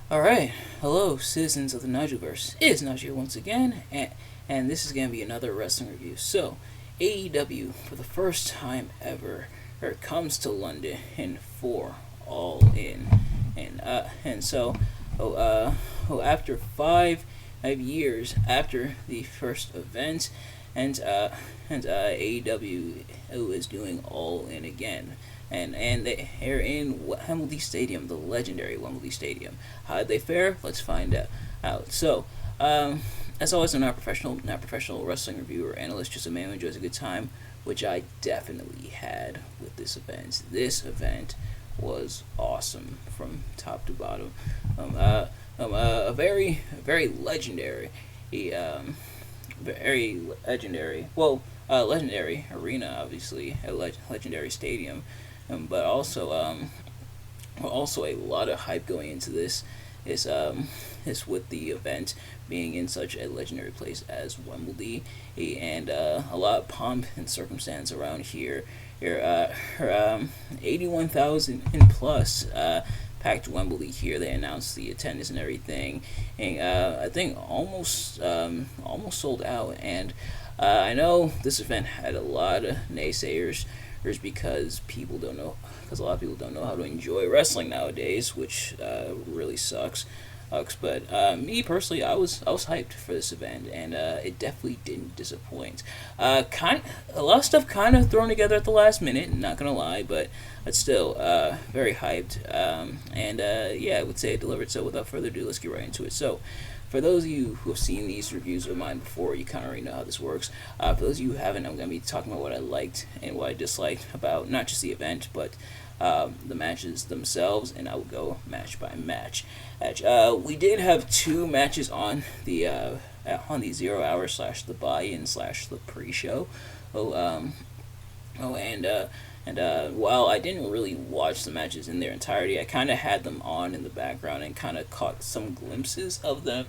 Alright, hello citizens of the Nigelverse. It is Nigel once again, and this is going to be another wrestling review. So, AEW, for the first time ever, comes to London for All In. And after 5 years after the first event, and AEW is doing All In again. And they're in Wembley Stadium, the legendary Wembley Stadium. How did they fare? Let's find out. So, as always, I'm not professional wrestling reviewer or analyst, just a man who enjoys a good time, which I definitely had with this event. This event was awesome from top to bottom. A very legendary, very legendary. Well, legendary arena, obviously, a legendary stadium, but also a lot of hype going into this is with the event being in such a legendary place as Wembley, and a lot of pomp and circumstance around here. 81,000 and plus packed Wembley here. They announced the attendance and everything, and I think almost sold out. And I know this event had a lot of naysayers, because a lot of people don't know how to enjoy wrestling nowadays, which really sucks. But me personally, I was hyped for this event, and it definitely didn't disappoint. A lot of stuff kind of thrown together at the last minute. Not gonna lie, but still very hyped. Yeah, I would say it delivered. So without further ado, let's get right into it. So, for those of you who have seen these reviews of mine before, you kind of already know how this works. For those of you who haven't, I'm going to be talking about what I liked and what I disliked about not just the event, but the matches themselves, and I will go match by match. We did have two matches on the 0 hour / the buy-in / the pre-show. Oh, while I didn't really watch the matches in their entirety, I kind of had them on in the background and kind of caught some glimpses of them.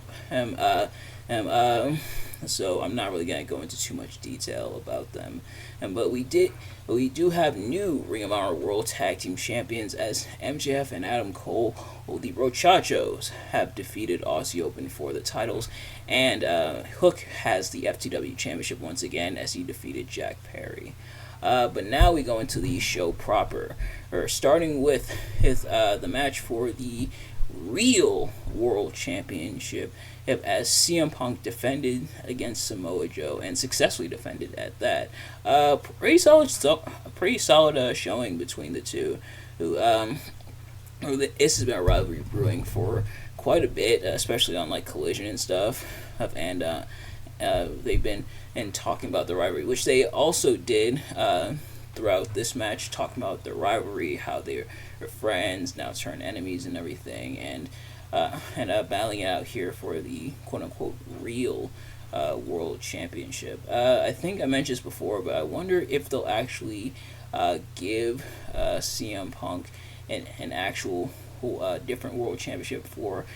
So I'm not really gonna go into too much detail about them. But we do have new Ring of Honor World Tag Team Champions, as MJF and Adam Cole, the Rochachos, have defeated Aussie Open for the titles, and Hook has the FTW Championship once again as he defeated Jack Perry. But now we go into the show proper, starting with the match for the real World Championship, as CM Punk defended against Samoa Joe, and successfully defended at that. Pretty solid showing between the two. This has been a rivalry brewing for quite a bit, especially on like Collision and stuff, and they've been talking about the rivalry, which they also did throughout this match, talking about the rivalry, how they're friends now turn enemies and everything, and battling it out here for the quote unquote real world championship. I think I mentioned this before, but I wonder if they'll actually give CM Punk an actual different world championship for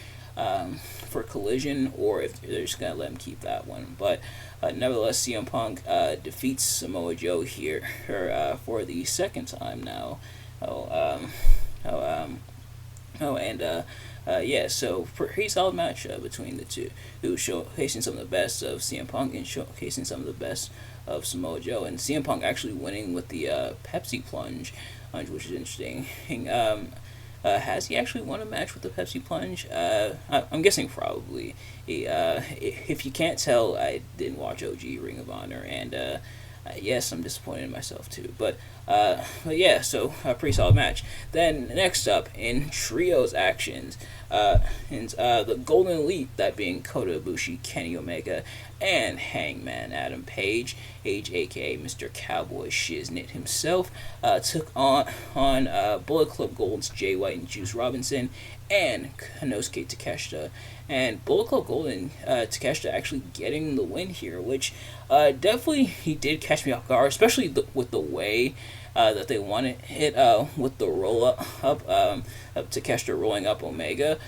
Collision, or if they're just gonna let him keep that one. But nevertheless, CM Punk defeats Samoa Joe here for the second time now. Yeah, so pretty solid match between the two, who showcasing some of the best of CM Punk and showcasing some of the best of Samoa Joe, and CM Punk actually winning with the Pepsi plunge, which is interesting. Has he actually won a match with the Pepsi plunge? I'm guessing probably. If you can't tell, I didn't watch OG Ring of Honor, and yes, I'm disappointed in myself too. But yeah, so a pretty solid match. Then next up in trios actions, the Golden Elite, that being Kota Ibushi, Kenny Omega, and Hangman Adam Page, aka Mr. Cowboy Shiznit himself, took on Bullet Club Gold's Jay White and Juice Robinson, and Konosuke Takeshita. And Bullet Club Gold and Takeshita actually getting the win here, which definitely he did catch me off guard, especially with the way that they won it with the roll up of Takeshita rolling up Omega.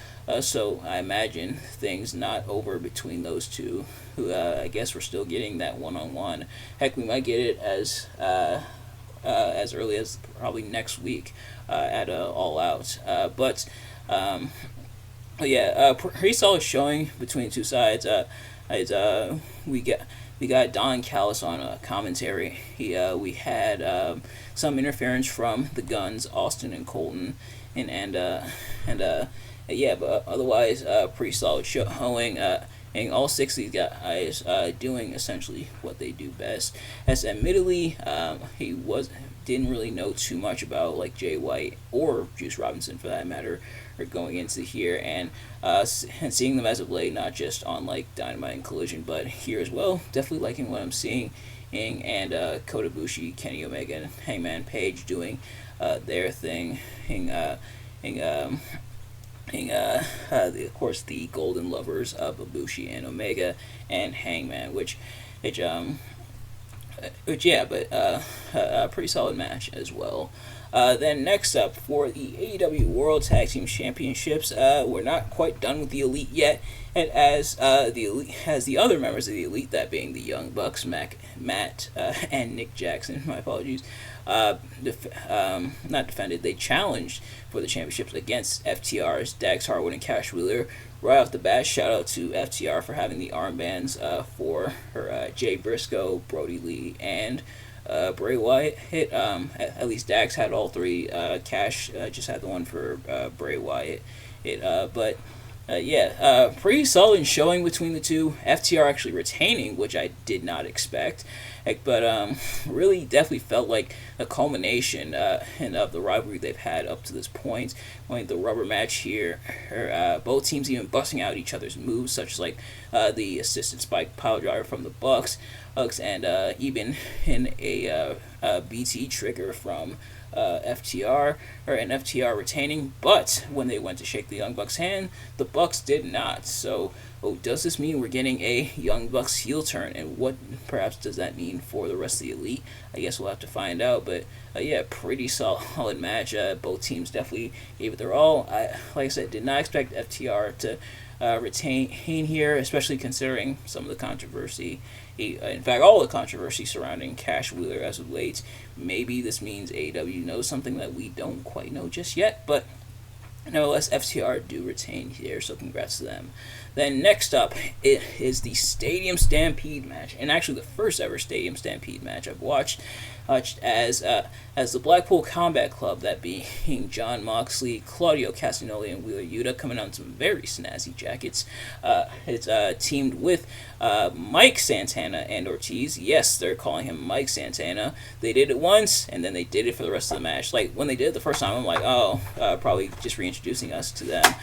So I imagine things not over between those two, who I guess we're still getting that one-on-one. Heck, we might get it as early as probably next week at All Out. But But yeah, pretty solid showing between the two sides. It's, we got Don Callis on commentary. We had some interference from the Guns, Austin and Colton, and yeah, but otherwise pretty solid showing. And all six of these guys doing essentially what they do best. As admittedly, he didn't really know too much about like Jay White or Juice Robinson for that matter, or going into here, and seeing them as of late, not just on like Dynamite and Collision, but here as well. Definitely liking what I'm seeing, and Kota Ibushi, Kenny Omega, and Hangman Page doing their thing, of course, the Golden Lovers of Ibushi and Omega and Hangman, which yeah, but a pretty solid match as well. Then next up for the AEW World Tag Team Championships, we're not quite done with the Elite yet, and as the other members of the Elite, that being the Young Bucks, Matt, and Nick Jackson, my apologies, not defended, they challenged for the championships against FTR's Dax Harwood and Cash Wheeler. Right off the bat, shout out to FTR for having the armbands for Jay Briscoe, Brody Lee, and Bray Wyatt hit. At least Dax had all three. Cash just had the one for Bray Wyatt hit. But yeah, pretty solid showing between the two. FTR actually retaining, which I did not expect. But really definitely felt like a culmination of the rivalry they've had up to this point. Like the rubber match here, both teams even busting out each other's moves, such as like the assisted spike pile driver from the Bucks, and even in a BT trigger from FTR, or an FTR retaining. But when they went to shake the Young Bucks' hand, the Bucks did not. So, does this mean we're getting a Young Bucks heel turn? And what perhaps does that mean for the rest of the Elite? I guess we'll have to find out. But yeah, pretty solid match. Both teams definitely gave it their all. Like I said, did not expect FTR to retain here, especially considering some of the controversy. In fact, all the controversy surrounding Cash Wheeler as of late. Maybe this means AEW knows something that we don't quite know just yet, but nevertheless, FTR do retain here, so congrats to them. Then next up, it is the Stadium Stampede match, and actually the first ever Stadium Stampede match I've watched, as the Blackpool Combat Club, that being Jon Moxley, Claudio Castagnoli, and Wheeler Yuta, coming on some very snazzy jackets. It's teamed with Mike Santana and Ortiz. Yes, they're calling him Mike Santana. They did it once, and then they did it for the rest of the match. Like, when they did it the first time, I'm like, probably just reintroducing us to them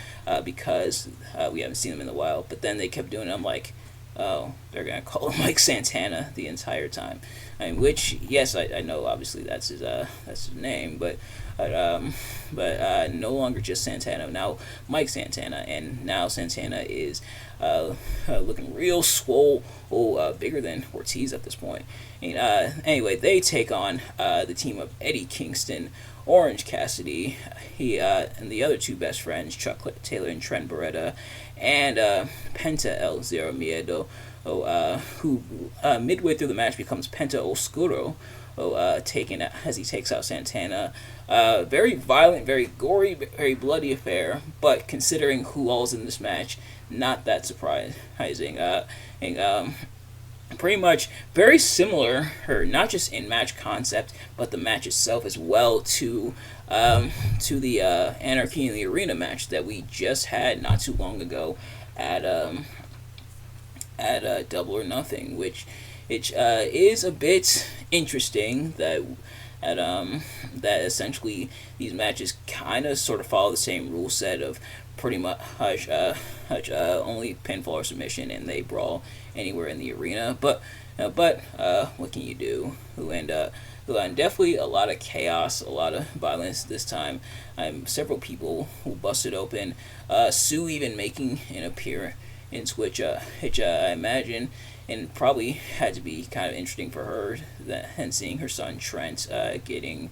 because we haven't seen them in a while. But then they kept doing it. I'm like, oh, they're going to call him Mike Santana the entire time. I mean, which, yes, I know obviously that's his name, but no longer just Santana, now Mike Santana, and now Santana is looking real swole, bigger than Ortiz at this point. And, anyway, they take on the team of Eddie Kingston, Orange Cassidy, and the other two best friends, Chuck Taylor and Trent Beretta, and Penta El Zero Miedo, who midway through the match becomes Penta Oscuro, taken as he takes out Santana. Very violent, very gory, very bloody affair, but considering who all's in this match, not that surprising. Pretty much very similar, or not just in match concept, but the match itself as well, to the Anarchy in the Arena match that we just had not too long ago at Double or Nothing, which is a bit interesting that essentially these matches kind of sort of follow the same rule set of pretty much only pinfall or submission, and they brawl anywhere in the arena. But what can you do? And definitely a lot of chaos, a lot of violence this time. Several people who busted open. Sue even making an appearance, which I imagine and probably had to be kind of interesting for her, and seeing her son Trent getting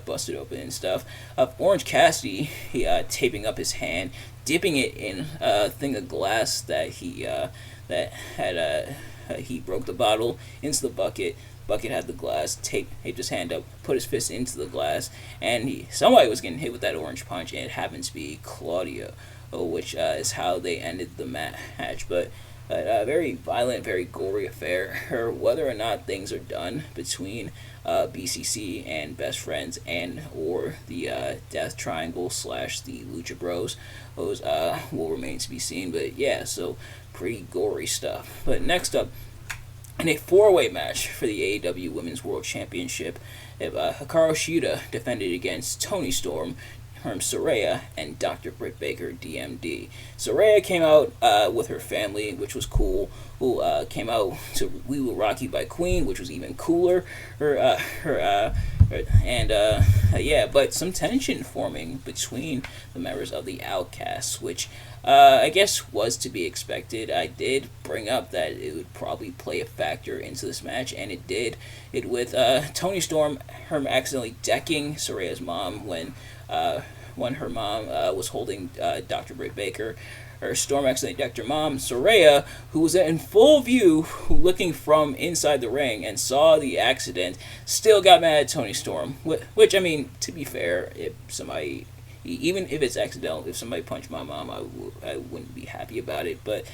busted open and stuff. Orange Cassidy, taping up his hand, dipping it in a thing of glass that he broke the bottle into the bucket. Bucket had the glass, taped his hand up, put his fist into the glass, and somebody was getting hit with that orange punch, and it happened to be Claudio, which is how they ended the match. But a very violent, very gory affair. Whether or not things are done between BCC and Best Friends and or the Death Triangle / the Lucha Bros, those will remain to be seen. But yeah, so pretty gory stuff. But next up, in a four-way match for the AEW Women's World Championship, Hikaru Shida defended against Toni Storm, Saraya, and Dr. Britt Baker, DMD. Saraya came out with her family, which was cool. Who came out to "We Will Rock You" by Queen, which was even cooler. But some tension forming between the members of the Outcasts, which I guess was to be expected. I did bring up that it would probably play a factor into this match, and it did. It with Toni Storm, her accidentally decking Saraya's mom when her mom was holding Dr. Britt Baker. Her Storm accidentally decked her mom. Saraya, who was in full view, looking from inside the ring and saw the accident, still got mad at Toni Storm. Which, I mean, to be fair, if somebody, even if it's accidental, if somebody punched my mom, I wouldn't be happy about it. But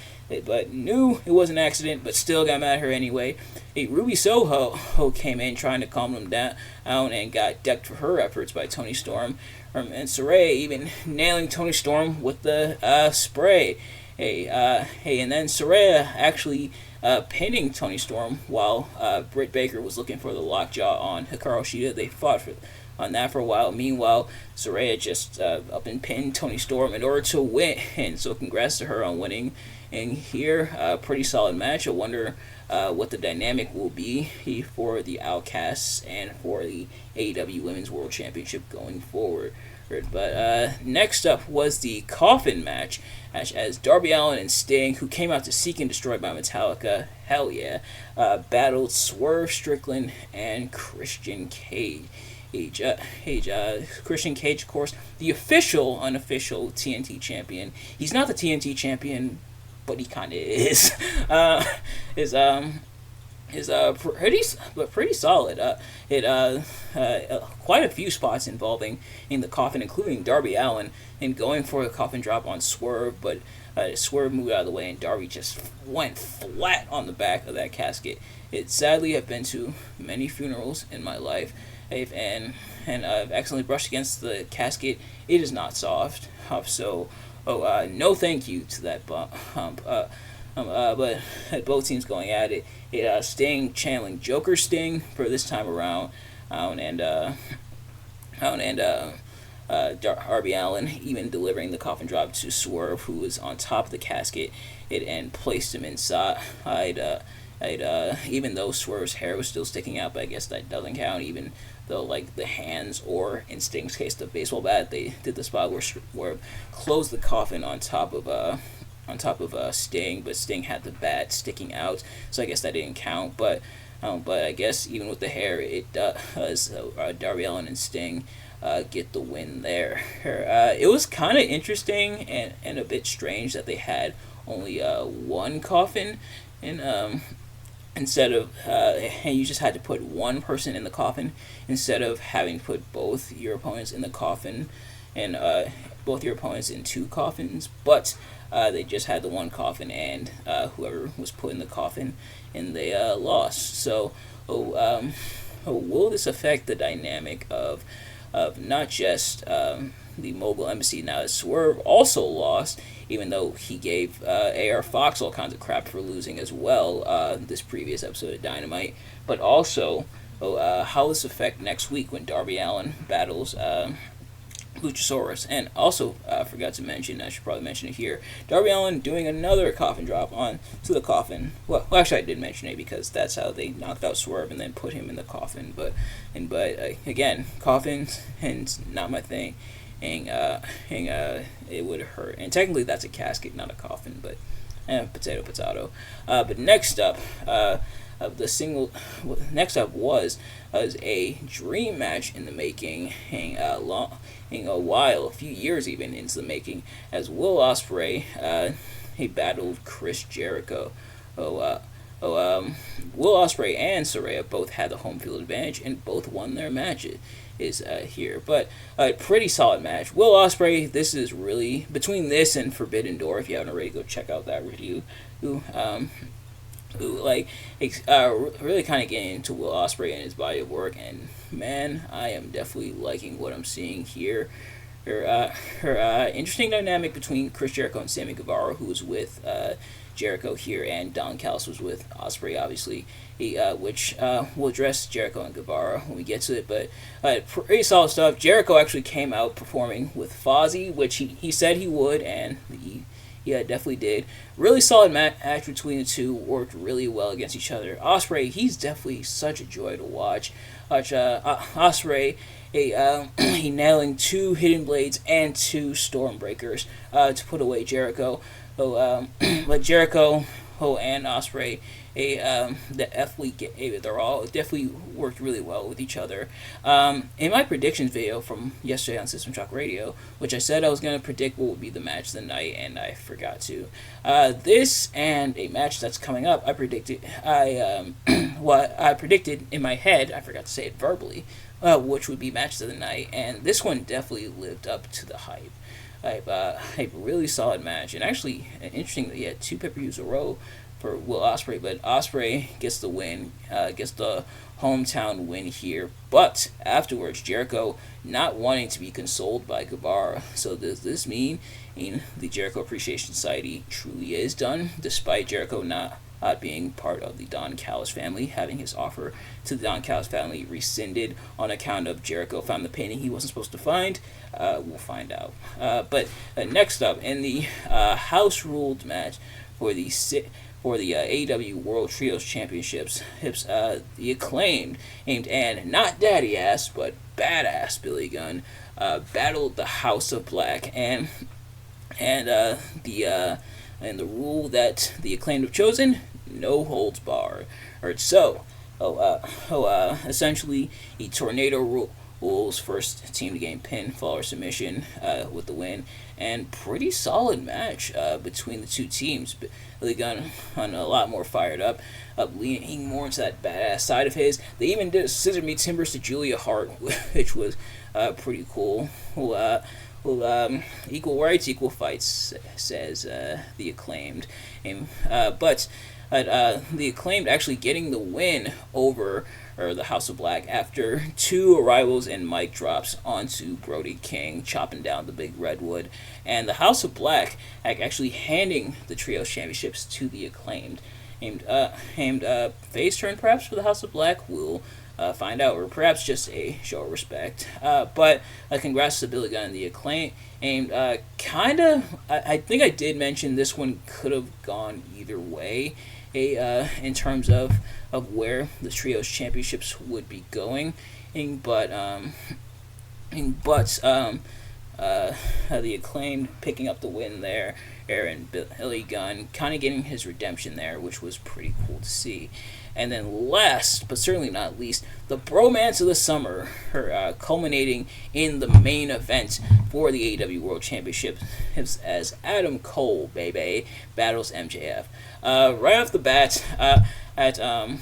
knew it was an accident, but still got mad at her anyway. Ruby Soho came in trying to calm them down and got decked for her efforts by Toni Storm. And Saraya even nailing Toni Storm with the spray. And then Saraya actually pinning Toni Storm while Britt Baker was looking for the lockjaw on Hikaru Shida. They fought on that for a while. Meanwhile, Saraya just up and pinned Toni Storm in order to win. And so congrats to her on winning. And here, a pretty solid match. I wonder what the dynamic will be for the Outcasts and for the AEW Women's World Championship going forward. But next up was the Coffin match, as Darby Allin and Sting, who came out to Seek and Destroy by Metallica, hell yeah, battled Swerve Strickland and Christian Cage. Christian Cage, of course, the unofficial TNT champion. He's not the TNT champion, but he kind of is. Pretty solid. Quite a few spots involving in the Coffin, including Darby Allin, and going for a coffin drop on Swerve, but Swerve moved out of the way, and Darby just went flat on the back of that casket. It sadly have been to many funerals in my life, and I've accidentally brushed against the casket. It is not soft, so no thank you to that hump. But both teams going at it. Sting channeling Joker Sting for this time around, Darby Allin even delivering the coffin drop to Swerve, who was on top of the casket, and placed him inside. Even though Swerve's hair was still sticking out, but I guess that doesn't count. Even though, like, the hands, or in Sting's case, the baseball bat, they did the spot where Swerve closed the coffin on top of Sting, but Sting had the bat sticking out, so I guess that didn't count. But I guess even with the hair, it does. Darby Allin and Sting get the win there. It was kind of interesting and a bit strange that they had only one coffin, and instead of and you just had to put one person in the coffin instead of having put both your opponents in the coffin, and both your opponents in two coffins. But they just had the one coffin, and whoever was put in the coffin, and they lost. So, will this affect the dynamic of not just the Mobile Embassy now that Swerve also lost, even though he gave AR Fox all kinds of crap for losing as well this previous episode of Dynamite, but also how will this affect next week when Darby Allin battles Luchasaurus? And also, forgot to mention, I should probably mention it here, Darby Allin doing another coffin drop on to the coffin. Well, actually I did mention it because that's how they knocked out Swerve and then put him in the coffin. But again, coffins and not my thing. And it would hurt. And technically that's a casket, not a coffin, but potato. But next up, next up was a dream match in the making, a few years even into the making, as Will Ospreay he battled Chris Jericho. Will Ospreay and Saraya both had the home field advantage and both won their matches. Is here, but a pretty solid match. Will Ospreay, this is really between this and Forbidden Door. If you haven't already, go check out that review. Who like really kind of getting into Will Ospreay and his body of work, and man, I am definitely liking what I'm seeing here. Her interesting dynamic between Chris Jericho and Sammy Guevara, who was with Jericho here, and Don Callis was with Ospreay, obviously. Which we'll address Jericho and Guevara when we get to it, but pretty solid stuff. Jericho actually came out performing with Fozzy, which he said he would, and he definitely did. Really solid match between the two, worked really well against each other. Ospreay, he's definitely such a joy to watch. Ospreay, he nailing 2 Hidden Blades and 2 Stormbreakers to put away Jericho. But Jericho and Ospreay, they're all definitely worked really well with each other. In my predictions video from yesterday on System Shock Radio, which I said I was going to predict what would be the match of the night, and I forgot to. This and a match that's coming up, I predicted in my head. I forgot to say it verbally, which would be matches of the night, and this one definitely lived up to the hype. A really solid match, and actually interesting that he had 2 pay-per-views in a row for Will Ospreay, but Ospreay gets the win, gets the hometown win here. But afterwards, Jericho not wanting to be consoled by Guevara. So does this mean the Jericho Appreciation Society truly is done, despite Jericho not being part of the Don Callis family, having his offer to the Don Callis family rescinded on account of Jericho found the painting he wasn't supposed to find? We'll find out. But next up, in the house-ruled match for the AEW World Trios Championships, the Acclaimed, and not daddy ass but badass Billy Gunn, battled the House of Black, and the rule that the Acclaimed have chosen: no holds barred. Essentially, the Tornado rules first team to gain pin, follower submission with the win, and pretty solid match between the two teams. Billy Gunn on a lot more fired up, leaning more into that badass side of his. They even did a scissor me timbers to Julia Hart, which was pretty cool. Equal rights, equal fights, says the Acclaimed. But the Acclaimed actually getting the win over the House of Black after 2 arrivals and mic drops onto Brody King, chopping down the big redwood. And the House of Black actually handing the Trios Championships to the Acclaimed. Face turn perhaps for the House of Black. We'll find out, or perhaps just a show of respect. But congrats to Billy Gunn and the Acclaim. I think I did mention this one could have gone either way, in terms of where the Trios Championships would be going. But the Acclaimed picking up the win there, and Billy Gunn kind of getting his redemption there, which was pretty cool to see. And then last, but certainly not least, the bromance of the summer, culminating in the main event for the AEW World Championship as Adam Cole, baby, battles MJF. Right off the bat, Adam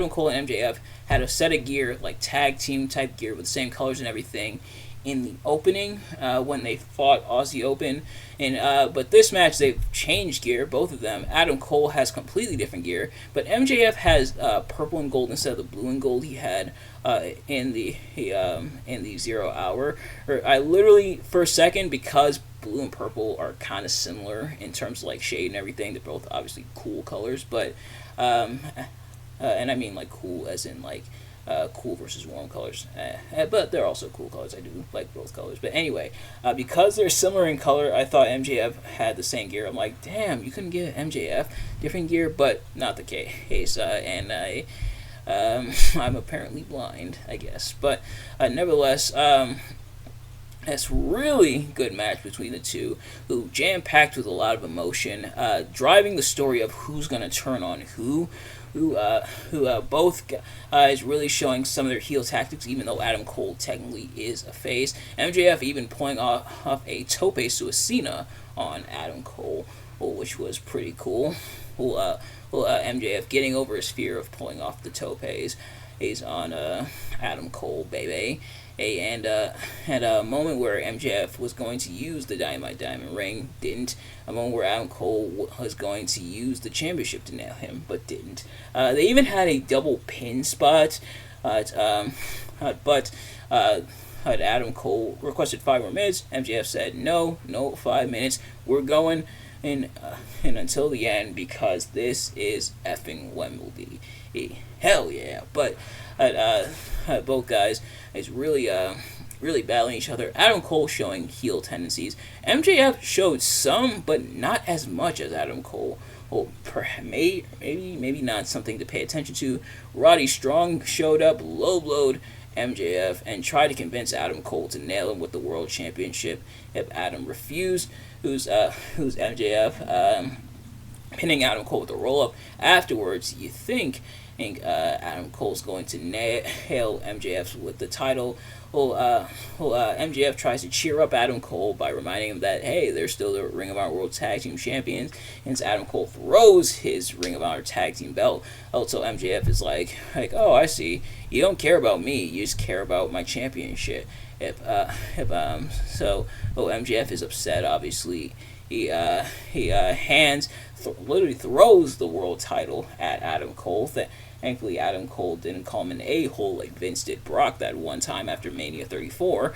Cole and MJF had a set of gear, like tag team type gear with the same colors and everything, in the opening when they fought Aussie Open, but this match they've changed gear, both of them. Adam Cole has completely different gear, but MJF has purple and gold instead of the blue and gold he had in the 0 hour. I literally, for a second, because blue and purple are kind of similar in terms of like shade and everything, they're both obviously cool colors, but and I mean like cool as in like cool versus warm colors, but they're also cool colors. I do like both colors, but anyway, because they're similar in color, I thought MJF had the same gear. I'm like, damn, you couldn't get MJF different gear, but not the case, and I'm apparently blind, I guess, but nevertheless, it's really good match between the two, who jam-packed with a lot of emotion, driving the story of who's going to turn on who both guys really showing some of their heel tactics, even though Adam Cole technically is a face. MJF even pulling off a tope suicida on Adam Cole, which was pretty cool. MJF getting over his fear of pulling off the topes is on Adam Cole, baby. And a moment where MJF was going to use the Dynamite Diamond Ring, didn't. A moment where Adam Cole was going to use the championship to nail him, but didn't. They even had a double pin spot, but Adam Cole requested 5 more minutes. MJF said, no 5 minutes. We're going and until the end because this is effing Wembley. Hell yeah. But both guys is really battling each other. Adam Cole showing heel tendencies. MJF showed some, but not as much as Adam Cole. Well, maybe not something to pay attention to. Roddy Strong showed up, low-blowed MJF, and tried to convince Adam Cole to nail him with the World Championship. If Adam refused, who's MJF pinning Adam Cole with a roll-up. Afterwards, you think Adam Cole's going to nail MJF with the title. MJF tries to cheer up Adam Cole by reminding him that, hey, they're still the Ring of Honor World Tag Team Champions. And Adam Cole throws his Ring of Honor Tag Team belt. Also, MJF is like, oh, I see. You don't care about me. You just care about my championship. MJF is upset, obviously. He literally throws the world title at Adam Cole. Thankfully, Adam Cole didn't call him an a-hole like Vince did Brock that one time after Mania 34,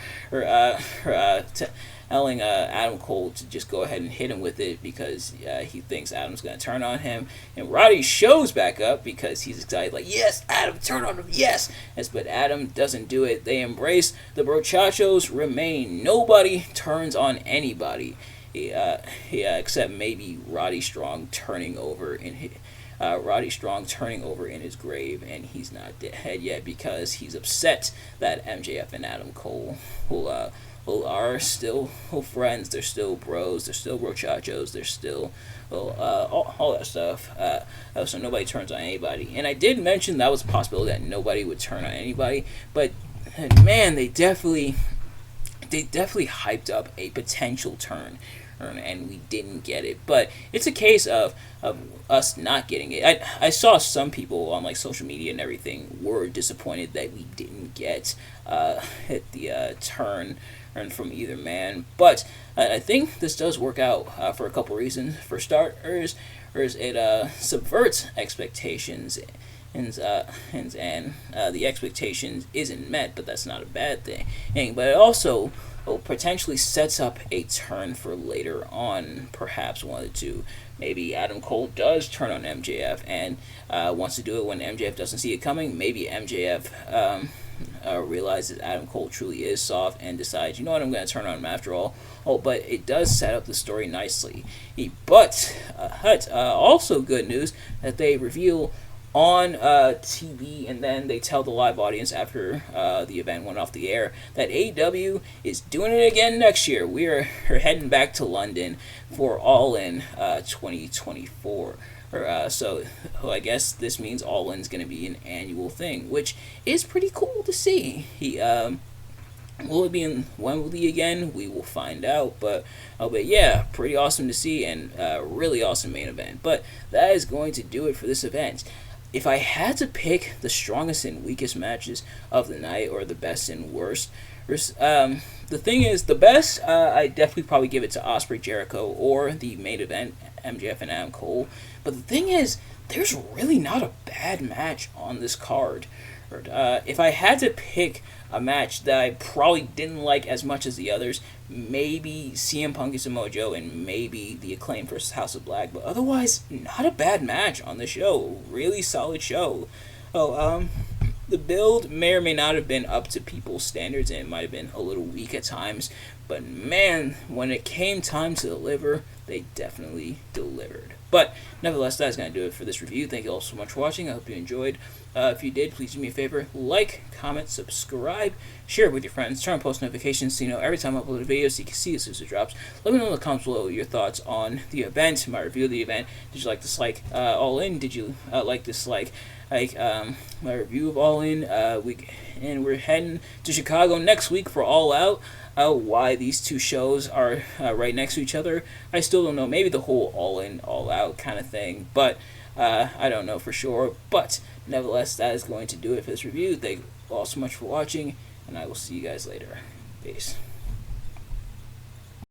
telling Adam Cole to just go ahead and hit him with it because he thinks Adam's going to turn on him. And Roddy shows back up because he's excited, like, yes, Adam, turn on him, yes! But Adam doesn't do it. They embrace. The Brochachos remain. Nobody turns on anybody. Except maybe Roddy Strong turning over in his grave, and he's not dead yet because he's upset that MJF and Adam Cole are still friends. They're still bros. They're still brochachos. They're still all that stuff. So nobody turns on anybody. And I did mention that was a possibility that nobody would turn on anybody, but man, they definitely hyped up a potential turn, and we didn't get it. But it's a case of us not getting it. I saw some people on like social media and everything were disappointed that we didn't get the turn from either man. But I think this does work out for a couple reasons. For starters, it subverts expectations. And the expectations isn't met, but that's not a bad thing. But it also potentially sets up a turn for later on, perhaps one of the two. Maybe Adam Cole does turn on MJF and wants to do it when MJF doesn't see it coming. Maybe MJF realizes Adam Cole truly is soft and decides, you know what, I'm going to turn on him after all. But it does set up the story nicely. But also good news that they reveal on TV, and then they tell the live audience after the event went off the air that AEW is doing it again next year. We are heading back to London for All In 2024. So I guess this means All In's going to be an annual thing, which is pretty cool to see. Will it be in Wembley again? We will find out. But yeah, pretty awesome to see, and really awesome main event. But that is going to do it for this event. If I had to pick the strongest and weakest matches of the night, or the best and worst, the thing is, the best, I definitely probably give it to Ospreay Jericho, or the main event, MJF and Adam Cole. But the thing is, there's really not a bad match on this card. If I had to pick a match that I probably didn't like as much as the others, maybe CM Punk and Samoa Joe, and maybe the Acclaim versus House of Black. But otherwise, not a bad match on the show. Really solid show. The build may or may not have been up to people's standards, and it might have been a little weak at times. But man, when it came time to deliver, they definitely delivered. But nevertheless, that's going to do it for this review. Thank you all so much for watching. I hope you enjoyed. If you did, please do me a favor. Like, comment, subscribe, share it with your friends. Turn on post notifications so you know every time I upload a video so you can see as soon as it drops. Let me know in the comments below your thoughts on the event, my review of the event. Did you like this All In? Did you like this my review of All In? and we're heading to Chicago next week for All Out. Why these two shows are right next to each other, I still don't know. Maybe the whole All In, All Out kind of thing, but I don't know for sure. But nevertheless, that is going to do it for this review. Thank you all so much for watching, and I will see you guys later. Peace.